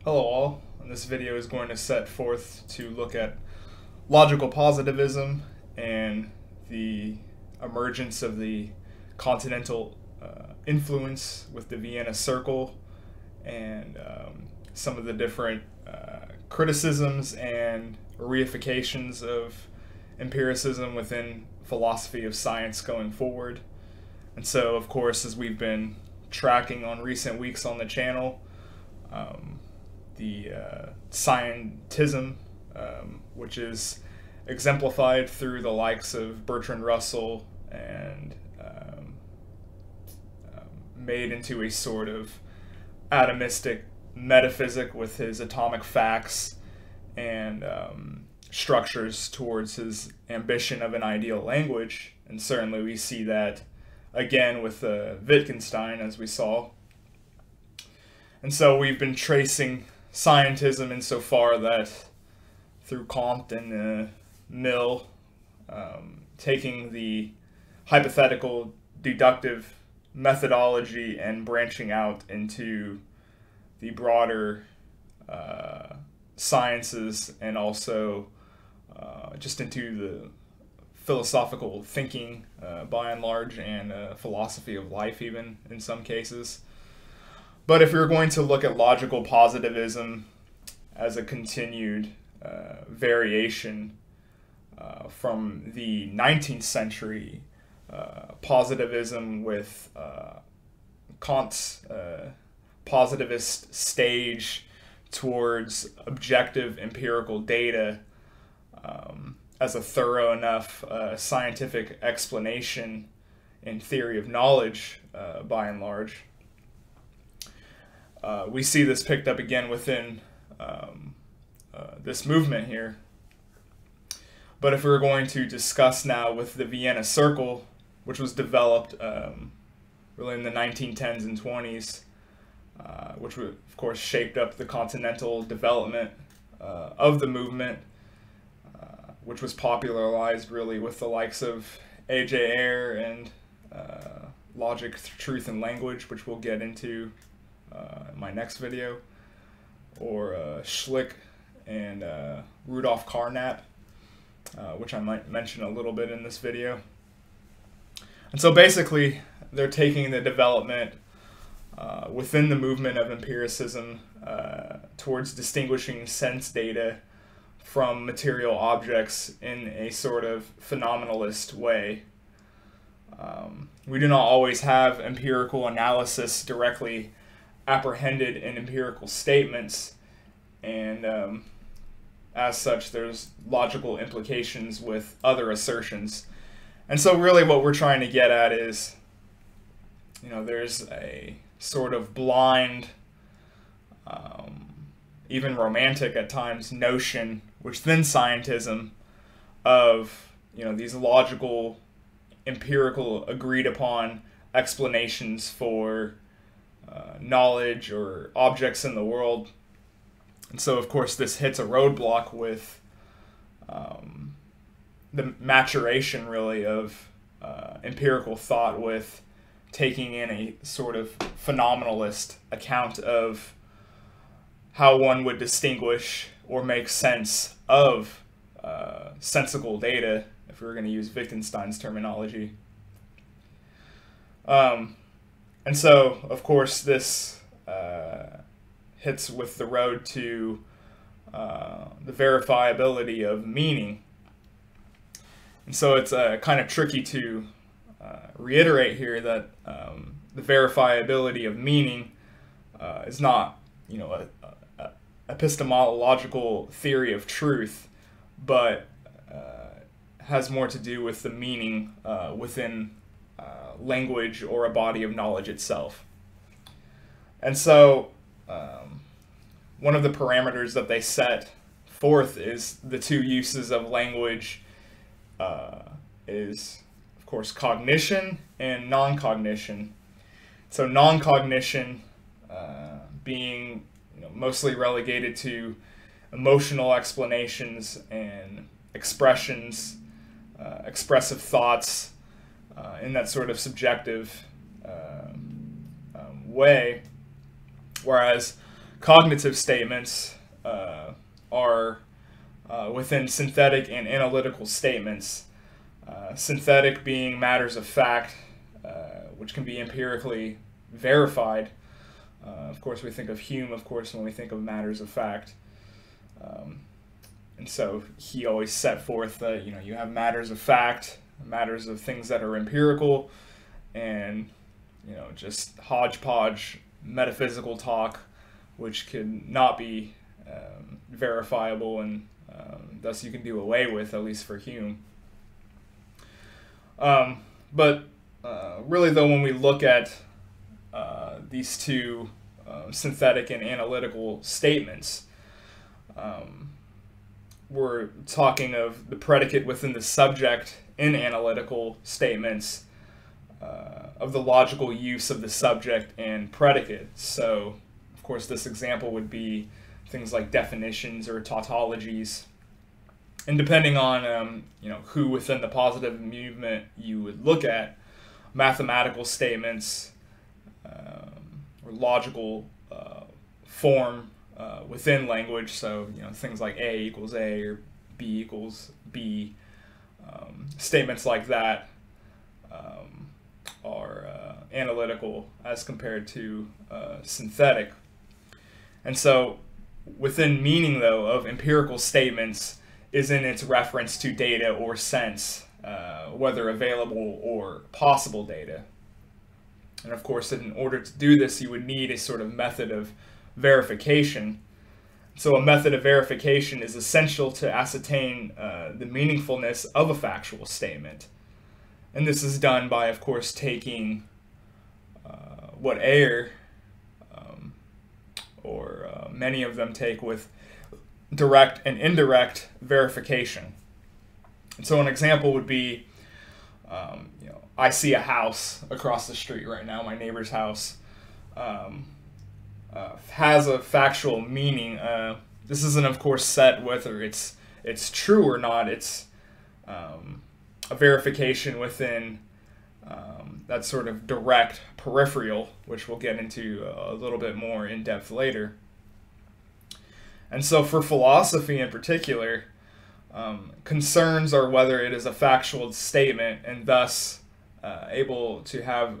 Hello all, and this video is going to set forth to look at logical positivism and the emergence of the continental influence with the Vienna Circle and some of the different criticisms and reifications of empiricism within philosophy of science going forward. And so, of course, as we've been tracking on recent weeks on the channel, the scientism, which is exemplified through the likes of Bertrand Russell and made into a sort of atomistic metaphysic with his atomic facts and structures towards his ambition of an ideal language. And certainly we see that again with Wittgenstein, as we saw. And so we've been tracing scientism insofar that through Comte and Mill, taking the hypothetical deductive methodology and branching out into the broader sciences and also just into the philosophical thinking by and large and philosophy of life even in some cases. But if you're going to look at logical positivism as a continued variation from the 19th century positivism with Kant's positivist stage towards objective empirical data as a thorough enough scientific explanation and theory of knowledge by and large. We see this picked up again within this movement here. But if we were going to discuss now with the Vienna Circle, which was developed really in the 1910s and 20s, which of course shaped up the continental development of the movement, which was popularized really with the likes of AJ Ayer and Logic, Truth, and Language, which we'll get into in my next video, or Schlick and Rudolf Carnap, which I might mention a little bit in this video. And so basically they're taking the development within the movement of empiricism towards distinguishing sense data from material objects in a sort of phenomenalist way. We do not always have empirical analysis directly apprehended in empirical statements, and as such there's logical implications with other assertions. And so really what we're trying to get at is, there's a sort of blind, even romantic at times, notion within scientism of these logical, empirical, agreed upon explanations for knowledge or objects in the world. And so of course this hits a roadblock with the maturation really of empirical thought, with taking in a sort of phenomenalist account of how one would distinguish or make sense of sensical data, if we were going to use Wittgenstein's terminology. And so, of course, this hits with the road to the verifiability of meaning. And so it's kind of tricky to reiterate here that the verifiability of meaning is not, a epistemological theory of truth, but has more to do with the meaning within language or a body of knowledge itself. And so one of the parameters that they set forth is the two uses of language is, of course, cognition and non-cognition. So non-cognition being mostly relegated to emotional explanations and expressions, expressive thoughts, in that sort of subjective way, whereas cognitive statements are within synthetic and analytical statements. Synthetic being matters of fact, which can be empirically verified. Of course, we think of Hume, of course, when we think of matters of fact. And so he always set forth that, you have matters of fact, matters of things that are empirical, and, just hodgepodge metaphysical talk, which could not be verifiable, and thus you can do away with, at least for Hume. But really, though, when we look at these two synthetic and analytical statements, we're talking of the predicate within the subject in analytical statements, of the logical use of the subject and predicate. So, of course, this example would be things like definitions or tautologies. And depending on who within the positive movement you would look at, mathematical statements or logical form within language, so things like A equals A or B equals B, statements like that are analytical as compared to synthetic. And so within meaning, though, of empirical statements is in its reference to data or sense, whether available or possible data. And of course, in order to do this, you would need a sort of method of verification. So a method of verification is essential to ascertain the meaningfulness of a factual statement. And this is done by, of course, taking what Ayer, or many of them take with direct and indirect verification. And so an example would be, I see a house across the street right now, my neighbor's house, has a factual meaning. This isn't, of course, set whether it's true or not. It's a verification within that sort of direct peripheral, which we'll get into a little bit more in depth later. And so for philosophy in particular, concerns are whether it is a factual statement and thus able to have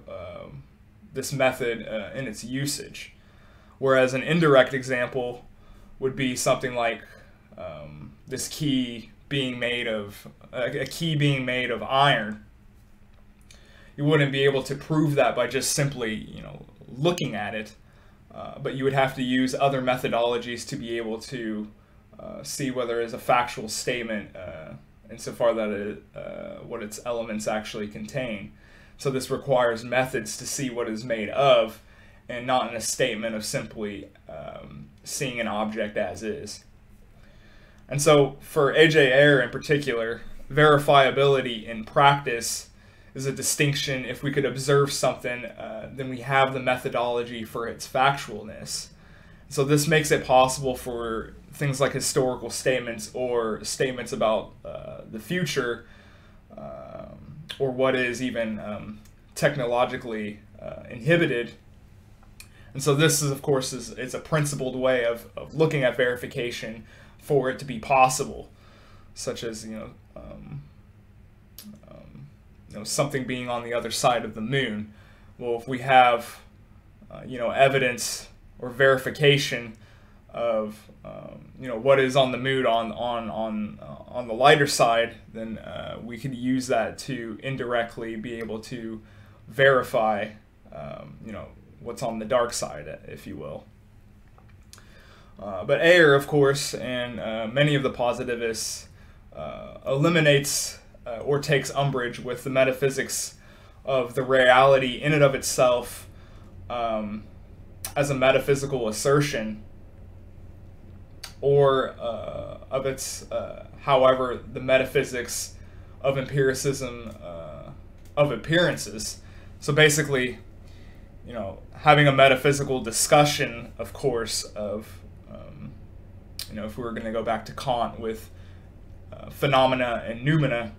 this method in its usage. Whereas an indirect example would be something like this key being made of a key being made of iron. You wouldn't be able to prove that by just simply looking at it, but you would have to use other methodologies to be able to see whether it is a factual statement insofar that what its elements actually contain. So this requires methods to see what is made of, and not in a statement of simply seeing an object as is. And so for AJ Ayer in particular, verifiability in practice is a distinction. If we could observe something, then we have the methodology for its factualness. So this makes it possible for things like historical statements or statements about the future, or what is even technologically inhibited. And so this is, of course, is a principled way of looking at verification for it to be possible, such as something being on the other side of the moon. Well, if we have evidence or verification of what is on the moon on the lighter side, then we could use that to indirectly be able to verify what's on the dark side, if you will. But Ayer, of course, and many of the positivists eliminates or takes umbrage with the metaphysics of the reality in and of itself as a metaphysical assertion, or of its, however, the metaphysics of empiricism of appearances. So basically, having a metaphysical discussion, of course, of, if we were going to go back to Kant with phenomena and noumena,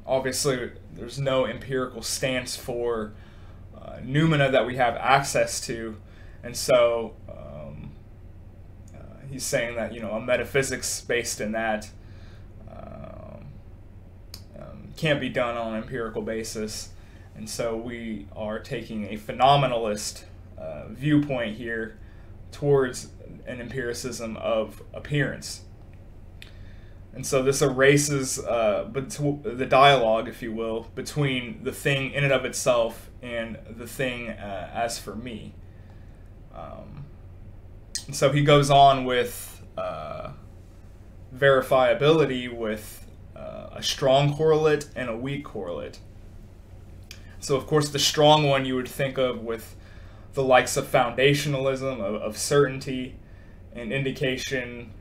obviously there's no empirical stance for noumena that we have access to, And so he's saying that, a metaphysics based in that can't be done on an empirical basis. And so we are taking a phenomenalist viewpoint here towards an empiricism of appearance. And so this erases the dialogue, if you will, between the thing in and of itself and the thing as for me. And so he goes on with verifiability with a strong correlate and a weak correlate. So of course the strong one you would think of with the likes of foundationalism, of certainty, and indication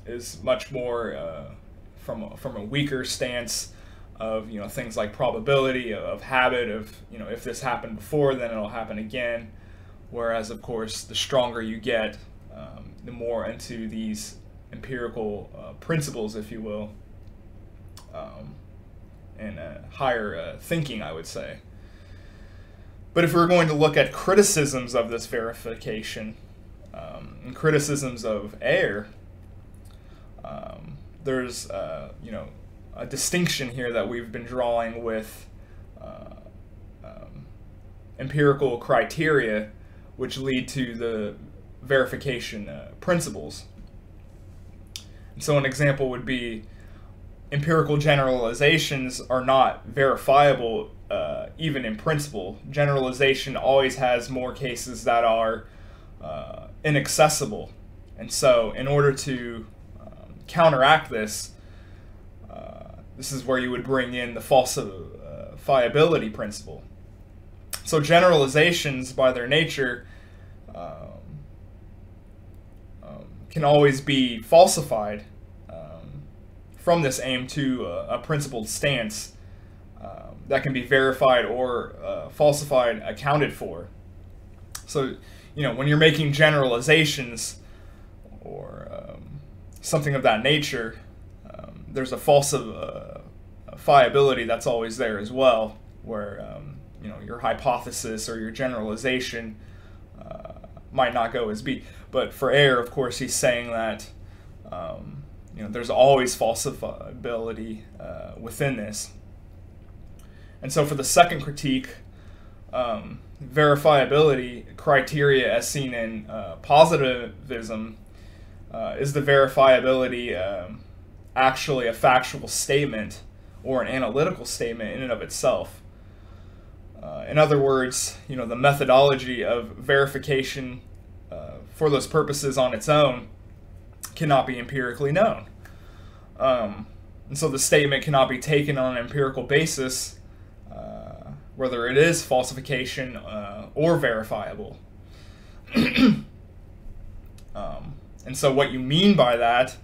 is much more from a weaker stance of things like probability, of habit, of if this happened before, then it'll happen again. Whereas of course the stronger you get, the more into these empirical principles, if you will, and higher thinking, I would say. But if we're going to look at criticisms of this verification, and criticisms of Ayer, there's a distinction here that we've been drawing with empirical criteria, which lead to the verification principles. And so an example would be empirical generalizations are not verifiable even in principle. Generalization always has more cases that are inaccessible. And so in order to counteract this, this is where you would bring in the falsifiability principle. So generalizations, by their nature, can always be falsified from this aim to a principled stance that can be verified or falsified, accounted for. So, when you're making generalizations or something of that nature, there's a falsifiability that's always there as well, where your hypothesis or your generalization might not go as B. But for Ayer, of course, he's saying that there's always falsifiability within this. And so for the second critique, verifiability criteria as seen in positivism, is the verifiability actually a factual statement or an analytical statement in and of itself? In other words, the methodology of verification for those purposes on its own cannot be empirically known. And so the statement cannot be taken on an empirical basis, whether it is falsification or verifiable. And so what you mean by that,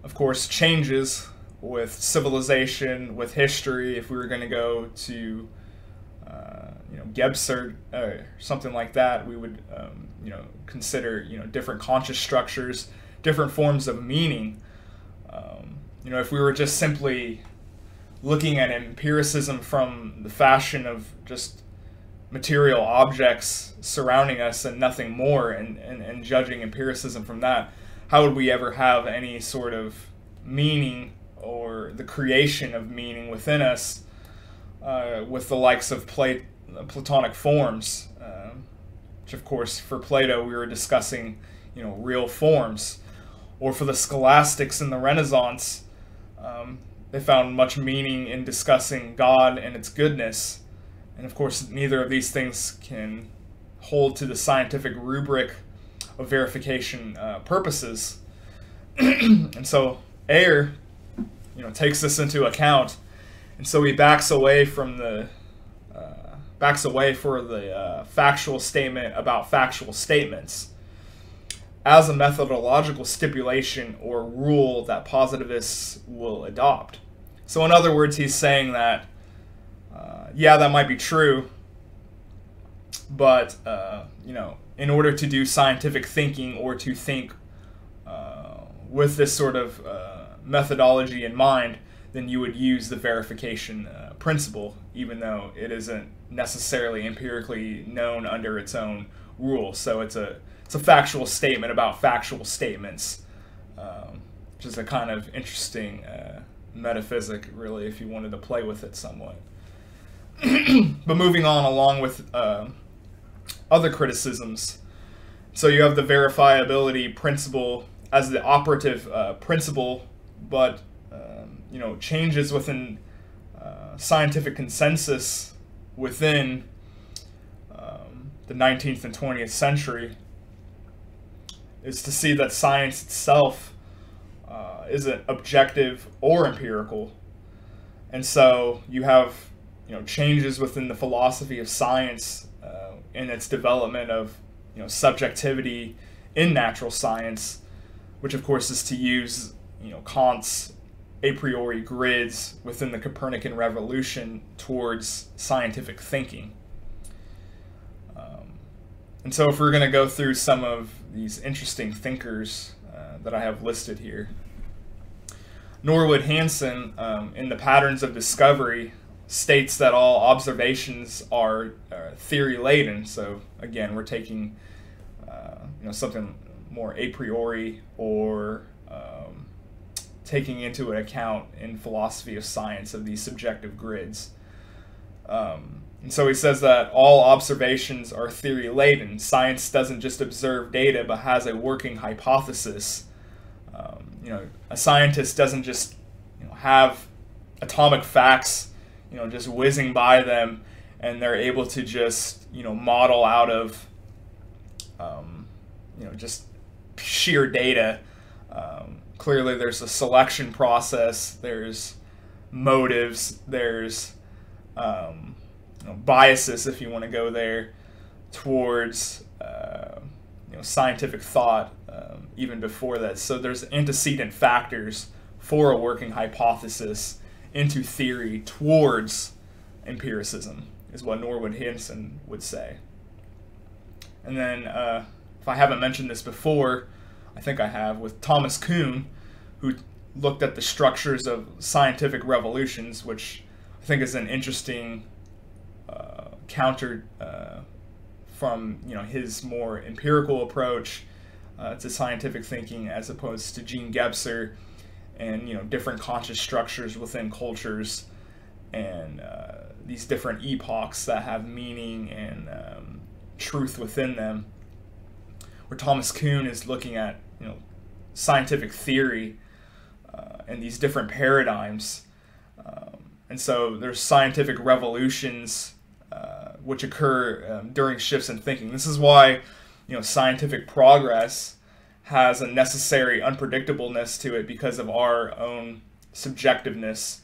of course, changes with civilization, with history. If we were going to go to Gebser or something like that, we would consider different conscious structures, different forms of meaning. If we were just simply looking at empiricism from the fashion of just material objects surrounding us and nothing more, and judging empiricism from that, how would we ever have any sort of meaning or the creation of meaning within us with the likes of Platonic forms, which of course for Plato we were discussing real forms, or for the scholastics in the Renaissance, they found much meaning in discussing God and its goodness. And of course neither of these things can hold to the scientific rubric of verification purposes. And so Ayer takes this into account, and so he backs away from the factual statement about factual statements as a methodological stipulation or rule that positivists will adopt. So in other words, he's saying that yeah, that might be true, but in order to do scientific thinking or to think with this sort of methodology in mind, then you would use the verification principle, even though it isn't necessarily empirically known under its own rule. So it's a factual statement about factual statements, which is a kind of interesting metaphysic, really, if you wanted to play with it somewhat. But moving on along with other criticisms, so you have the verifiability principle as the operative principle, but changes within scientific consensus within the 19th and 20th century is to see that science itself isn't objective or empirical. And so you have changes within the philosophy of science in its development of subjectivity in natural science, which of course is to use Kant's a priori grids within the Copernican revolution towards scientific thinking. And so if we're going to go through some of these interesting thinkers that I have listed here, Norwood Hansen, in the Patterns of Discovery, states that all observations are theory-laden. So again, we're taking something more a priori, or taking into account in philosophy of science of these subjective grids. And so he says that all observations are theory-laden. Science doesn't just observe data, but has a working hypothesis. A scientist doesn't just have atomic facts, just whizzing by them, and they're able to just model out of just sheer data. Clearly, there's a selection process. There's motives. There's biases, if you want to go there, towards scientific thought even before that. So there's antecedent factors for a working hypothesis into theory towards empiricism, is what Norwood Hansen would say. And then, if I haven't mentioned this before, I think I have, with Thomas Kuhn, who looked at the structures of scientific revolutions, which I think is an interesting counter from his more empirical approach to scientific thinking, as opposed to Jean Gebser and different conscious structures within cultures, and these different epochs that have meaning and truth within them. Where Thomas Kuhn is looking at scientific theory and these different paradigms, and so there's scientific revolutions which occur during shifts in thinking. This is why scientific progress has a necessary unpredictableness to it, because of our own subjectiveness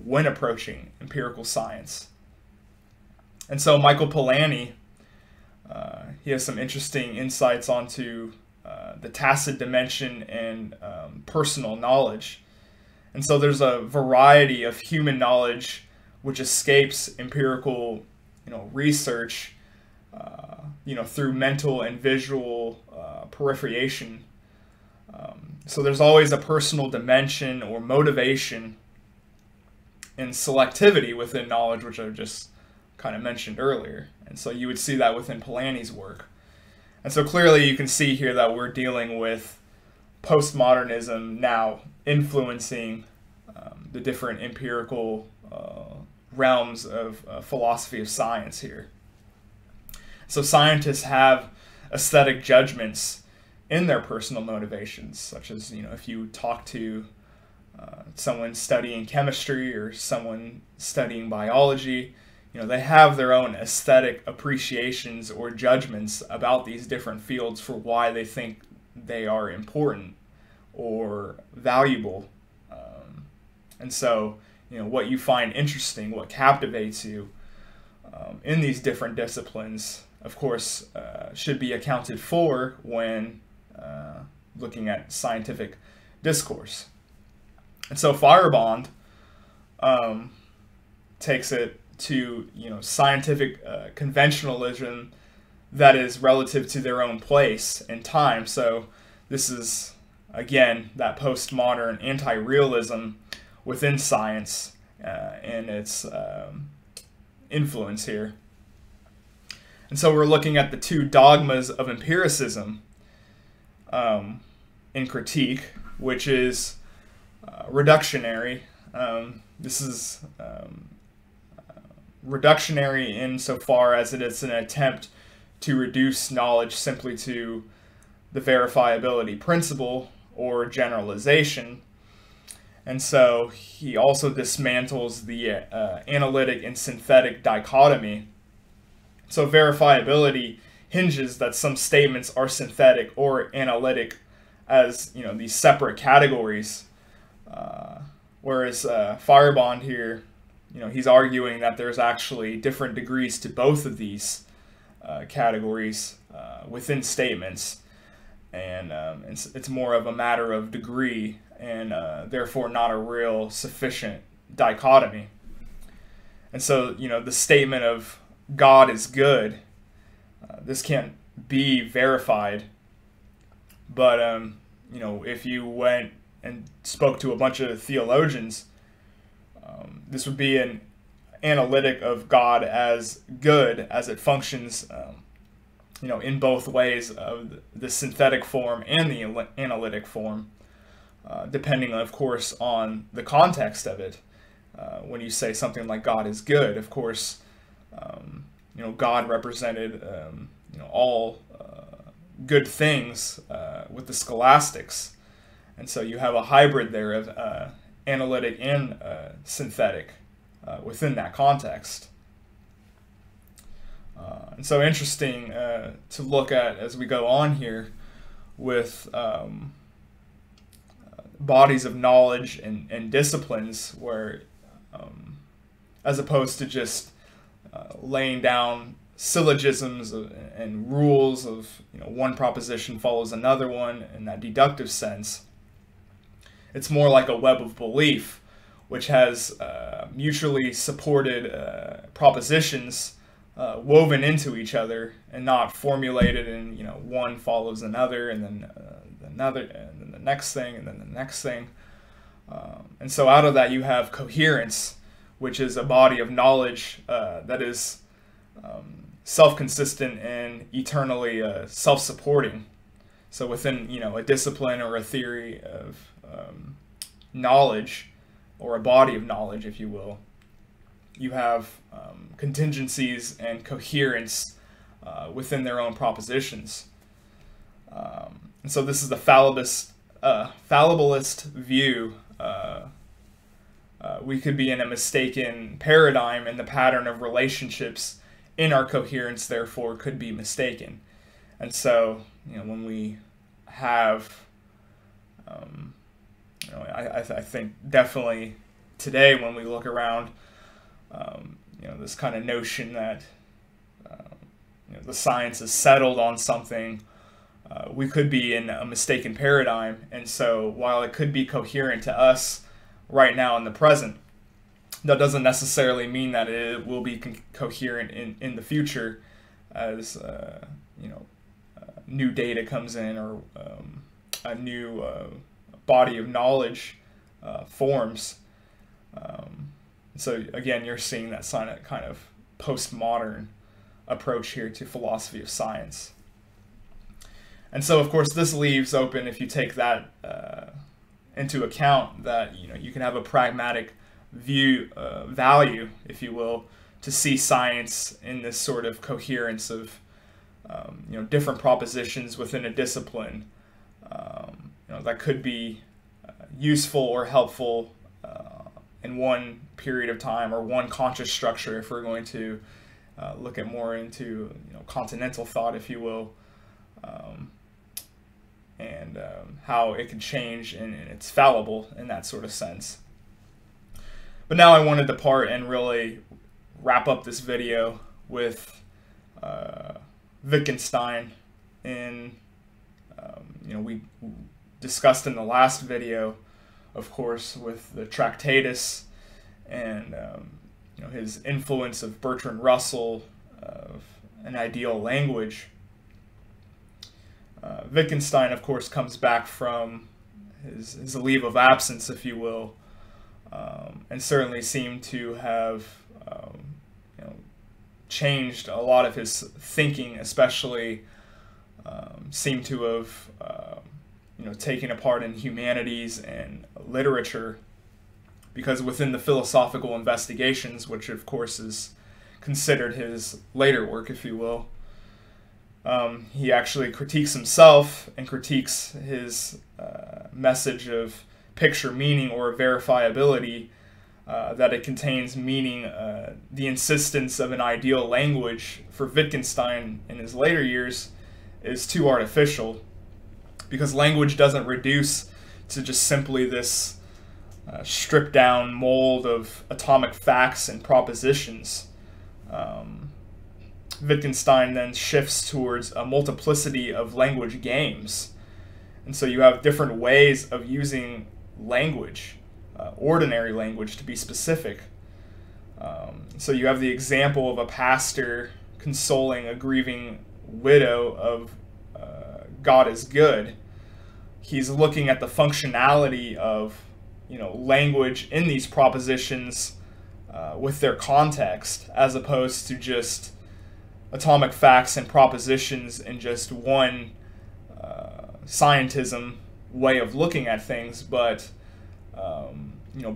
when approaching empirical science. And so Michael Polany, he has some interesting insights onto the tacit dimension and personal knowledge. And so there's a variety of human knowledge which escapes empirical research through mental and visual peripheration. So there's always a personal dimension or motivation and selectivity within knowledge, which I just kind of mentioned earlier. And so you would see that within Polanyi's work. And so clearly you can see here that we're dealing with postmodernism now influencing the different empirical realms of philosophy of science here. So scientists have aesthetic judgments in their personal motivations, such as, if you talk to someone studying chemistry or someone studying biology, they have their own aesthetic appreciations or judgments about these different fields for why they think they are important or valuable. And so, what you find interesting, what captivates you in these different disciplines, of course, should be accounted for when looking at scientific discourse. And so Feyerabend takes it to scientific conventionalism that is relative to their own place and time. So this is again that postmodern anti-realism within science and its influence here. And so we're looking at the two dogmas of empiricism in critique, which is reductionary. This is reductionary insofar as it is an attempt to reduce knowledge simply to the verifiability principle or generalization. And so he also dismantles the analytic and synthetic dichotomy. So verifiability hinges that some statements are synthetic or analytic as, you know, these separate categories. Whereas Feyerabend here, you know, he's arguing that there's actually different degrees to both of these categories within statements. And it's more of a matter of degree and therefore not a real sufficient dichotomy. And so, you know, the statement of God is good, this can't be verified. But, you know, if you went and spoke to a bunch of theologians, this would be an analytic of God as good as it functions, you know, in both ways of the synthetic form and the analytic form, depending, of course, on the context of it. When you say something like God is good, of course, you know, God represented, you know, all good things with the scholastics. And so you have a hybrid there of analytic and synthetic within that context. And so interesting to look at as we go on here with bodies of knowledge and disciplines where, as opposed to just laying down syllogisms and rules of, you know, one proposition follows another one in that deductive sense, it's more like a web of belief, which has mutually supported propositions woven into each other and not formulated in, you know, one follows another and then another and then the next thing and then the next thing. And so out of that you have coherence, which is a body of knowledge that is self-consistent and eternally self-supporting. So within, you know, a discipline or a theory of knowledge, or a body of knowledge, if you will, you have contingencies and coherence within their own propositions. And so this is the fallibilist view. We could be in a mistaken paradigm, and the pattern of relationships in our coherence, therefore, could be mistaken. And so, you know, when we have, you know, I think definitely today when we look around, you know, this kind of notion that you know, the science is settled on something, we could be in a mistaken paradigm. And so while it could be coherent to us right now in the present, that doesn't necessarily mean that it will be coherent in the future as, you know, new data comes in or a new body of knowledge forms. So again, you're seeing that kind of postmodern approach here to philosophy of science. And so, of course, this leaves open, if you take that into account, that, you know, you can have a pragmatic view, value, if you will, to see science in this sort of coherence of, you know, different propositions within a discipline, you know, that could be useful or helpful in one period of time or one conscious structure, if we're going to look at more into, you know, continental thought, if you will, and how it can change and it's fallible in that sort of sense. But now I want to depart and really wrap up this video with Wittgenstein. In you know, we discussed in the last video, of course, with the Tractatus and you know, his influence of Bertrand Russell of an ideal language. Wittgenstein, of course, comes back from his leave of absence, if you will, and certainly seemed to have you know, changed a lot of his thinking, especially seemed to have taken a part in humanities and literature, because within the philosophical investigations, which of course is considered his later work, if you will, he actually critiques himself and critiques his message of picture meaning or verifiability, that it contains meaning. The insistence of an ideal language for Wittgenstein in his later years is too artificial, because language doesn't reduce to just simply this stripped down mold of atomic facts and propositions. Wittgenstein then shifts towards a multiplicity of language games. And so you have different ways of using language, ordinary language to be specific. So you have the example of a pastor consoling a grieving widow of God is good. He's looking at the functionality of language in these propositions with their context, as opposed to just atomic facts and propositions in just one scientism way of looking at things, but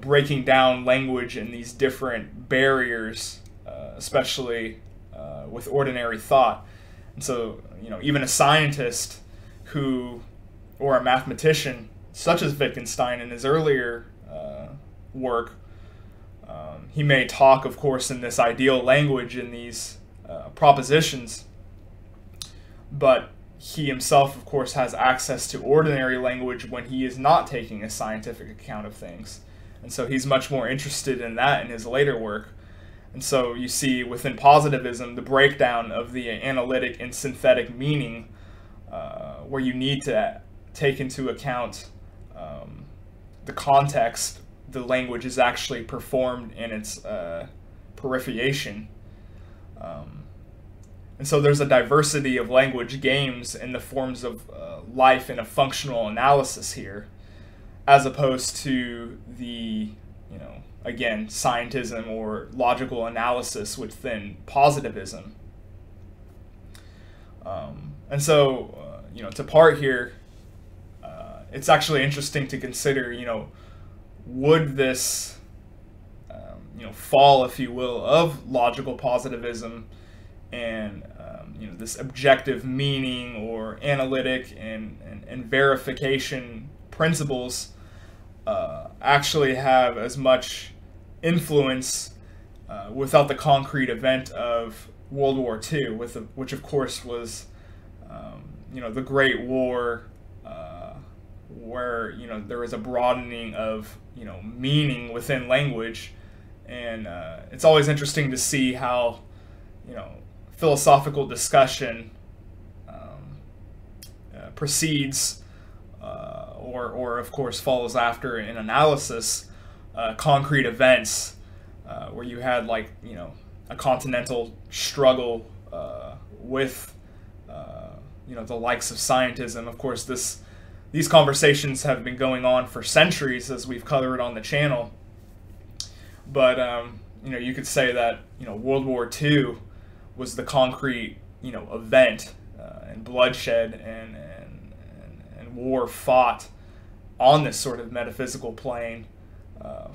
breaking down language in these different barriers, especially with ordinary thought. And so, even a scientist or a mathematician, such as Wittgenstein in his earlier work, he may talk, of course, in this ideal language in these propositions, but he himself, of course, has access to ordinary language when he is not taking a scientific account of things. And so he's much more interested in that in his later work. And so you see within positivism the breakdown of the analytic and synthetic meaning, where you need to take into account the context the language is actually performed in its perification. And so there's a diversity of language games in the forms of life in a functional analysis here, as opposed to the, again, scientism or logical analysis within positivism. And so, to part here, it's actually interesting to consider, would this, fall, if you will, of logical positivism and this objective meaning or analytic and verification principles actually have as much influence without the concrete event of World War II, which of course was the Great War, where there was a broadening of meaning within language. And it's always interesting to see how philosophical discussion precedes or of course follows after an analysis concrete events, where you had a continental struggle with the likes of scientism. Of course, these conversations have been going on for centuries, as we've covered on the channel. But you could say that World War II was the concrete event and bloodshed and war fought on this sort of metaphysical plane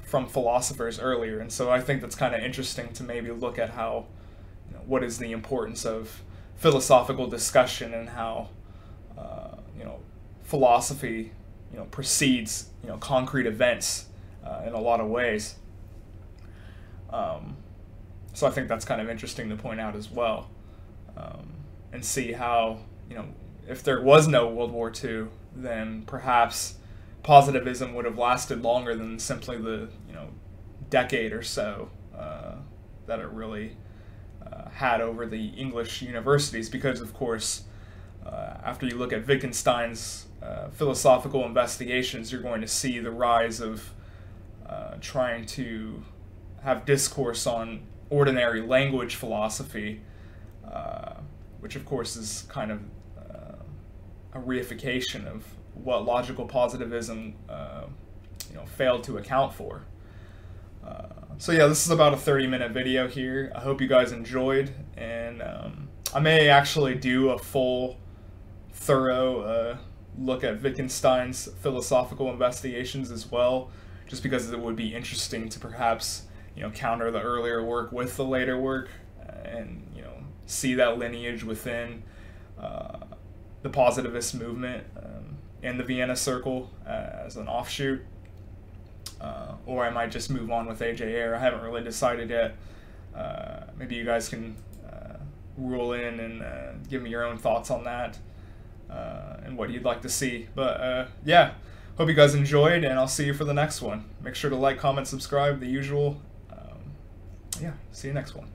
from philosophers earlier. And so I think that's kind of interesting to maybe look at how what is the importance of philosophical discussion and how philosophy precedes concrete events in a lot of ways. So I think that's kind of interesting to point out as well, and see how, if there was no World War II, then perhaps positivism would have lasted longer than simply the, decade or so that it really had over the English universities. Because, of course, after you look at Wittgenstein's philosophical investigations, you're going to see the rise of trying to have discourse on ordinary language philosophy, which of course is kind of a reification of what logical positivism failed to account for. So yeah, this is about a 30-minute video here. I hope you guys enjoyed, and I may actually do a full, thorough look at Wittgenstein's philosophical investigations as well, just because it would be interesting to perhaps, counter the earlier work with the later work, and see that lineage within the positivist movement and the Vienna Circle as an offshoot. Or I might just move on with AJ Ayer. I haven't really decided yet. Maybe you guys can rule in and give me your own thoughts on that and what you'd like to see. But yeah, hope you guys enjoyed, and I'll see you for the next one. Make sure to like, comment, subscribe, the usual. Yeah, see you next one.